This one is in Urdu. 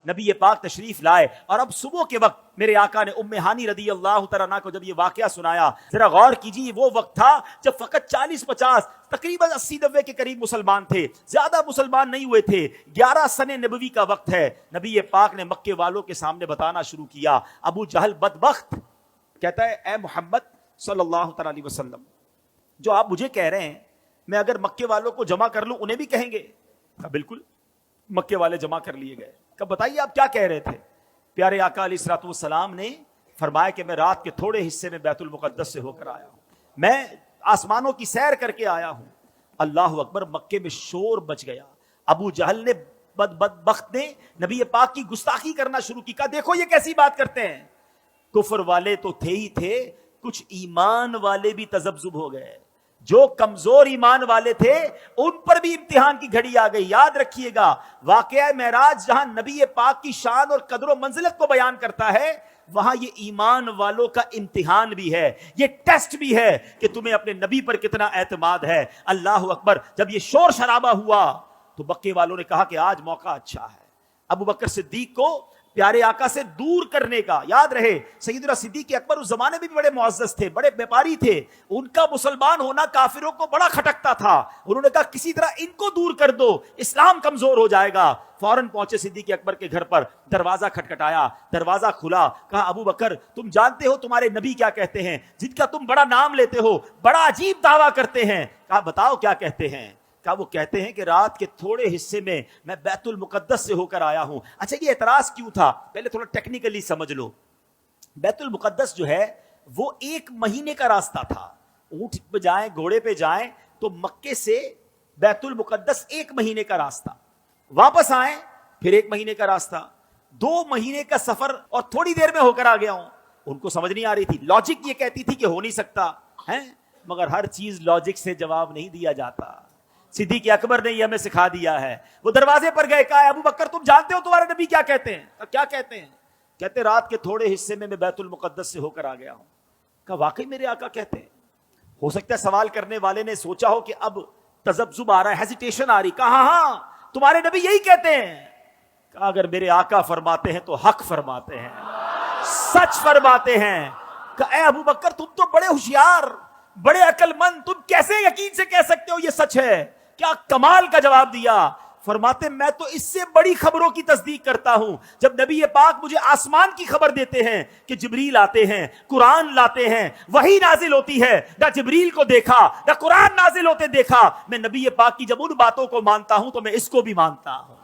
نبی پاک تشریف لائے اور اب صبح کے وقت میرے آقا نے ام ہانی رضی اللہ تعالیٰ عنہ کو جب یہ واقعہ سنایا، ذرا غور کیجیے، وہ وقت تھا جب فقط 40-50 تقریباً 80-90 کے قریب مسلمان تھے، زیادہ مسلمان نہیں ہوئے تھے، 11 سن نبوی کا وقت ہے۔ نبی پاک نے مکے والوں کے سامنے بتانا شروع کیا۔ ابو جہل بدبخت کہتا ہے اے محمد صلی اللہ تعالیٰ علیہ وسلم، جو آپ مجھے کہہ رہے ہیں میں اگر مکے والوں کو جمع کر لوں انہیں بھی کہیں گے؟ کہا بالکل۔ مکے والے جمع کر لیے گئے۔ کہا بتائیے آپ کیا کہہ رہے تھے؟ پیارے آقا علیہ الصلوۃ والسلام نے فرمایا کہ میں رات کے تھوڑے حصے میں بیت المقدس سے ہو کر آیا ہوں، میں آسمانوں کی سیر کر کے آیا ہوں۔ اللہ اکبر، مکے میں شور بچ گیا۔ ابو جہل نے بدبخت نے نبی پاک کی گستاخی کرنا شروع کی۔ کہا دیکھو یہ کیسی بات کرتے ہیں۔ کفر والے تو تھے ہی تھے، کچھ ایمان والے بھی تذبذب ہو گئے۔ جو کمزور ایمان والے تھے ان پر بھی امتحان کی گھڑی آ گئی۔ یاد رکھیے گا، واقعہ معراج جہاں نبی پاک کی شان اور قدر و منزلت کو بیان کرتا ہے، وہاں یہ ایمان والوں کا امتحان بھی ہے، یہ ٹیسٹ بھی ہے کہ تمہیں اپنے نبی پر کتنا اعتماد ہے۔ اللہ اکبر۔ جب یہ شور شرابہ ہوا تو مکے والوں نے کہا کہ آج موقع اچھا ہے ابو بکر صدیق کو پیارے آقا سے دور کرنے کا۔ یاد رہے سیدنا صدیق اکبر اس زمانے میں بھی بڑے معزز تھے، بڑے بیپاری تھے، ان کا مسلمان ہونا کافروں کو بڑا کھٹکتا تھا۔ انہوں نے کہا کسی طرح ان کو دور کر دو، اسلام کمزور ہو جائے گا۔ فوراً پہنچے صدیق اکبر کے گھر پر، دروازہ کھٹکھٹایا، دروازہ کھلا۔ کہا ابو بکر تم جانتے ہو تمہارے نبی کیا کہتے ہیں، جن کا تم بڑا نام لیتے ہو، بڑا عجیب دعویٰ کرتے ہیں۔ کہا بتاؤ کیا کہتے ہیں؟ کہا وہ کہتے ہیں کہ رات کے تھوڑے حصے میں میں بیت المقدس سے ہو کر آیا ہوں۔ اچھا یہ اعتراض کیوں تھا؟ پہلے تھوڑا ٹیکنیکلی سمجھ لو۔ بیت المقدس جو ہے وہ 1 مہینے کا راستہ تھا۔ اونٹ پہ جائیں، گھوڑے پہ جائیں تو مکے سے بیت المقدس 1 مہینے کا راستہ، واپس آئیں پھر 1 مہینے کا راستہ، 2 مہینے کا سفر اور تھوڑی دیر میں ہو کر آ گیا ہوں۔ ان کو سمجھ نہیں آ رہی تھی، لاجک یہ کہتی تھی کہ ہو نہیں سکتا ہے، مگر ہر چیز لاجک سے جواب نہیں دیا جاتا۔ صدیق اکبر نے یہ ہمیں سکھا دیا ہے۔ وہ دروازے پر گئے، کہا ابو بکر تم جانتے ہو تمہارے نبی کیا کہتے ہیں؟ کیا کہتے ہیں؟ کہتے رات کے تھوڑے حصے میں بیت المقدس سے ہو کر آ گیا ہوں۔ کہا واقعی میرے آقا کہتے ہیں؟ ہو سکتا ہے سوال کرنے والے نے سوچا ہو کہ اب تذبذب آ رہا ہے، ہیزیٹیشن آ رہی۔ کہا ہاں تمہارے نبی یہی کہتے ہیں۔ کہا اگر میرے آقا فرماتے ہیں تو حق فرماتے ہیں، سچ فرماتے ہیں۔ کہا اے ابو بکر تم تو بڑے ہوشیار، بڑے عقل مند، تم کیسے یقین سے کہہ سکتے ہو یہ سچ ہے؟ کیا کمال کا جواب دیا۔ فرماتے میں تو اس سے بڑی خبروں کی تصدیق کرتا ہوں۔ جب نبی پاک مجھے آسمان کی خبر دیتے ہیں کہ جبریل آتے ہیں، قرآن لاتے ہیں، وحی نازل ہوتی ہے، نہ جبریل کو دیکھا نہ قرآن نازل ہوتے دیکھا، میں نبی پاک کی جب ان باتوں کو مانتا ہوں تو میں اس کو بھی مانتا ہوں۔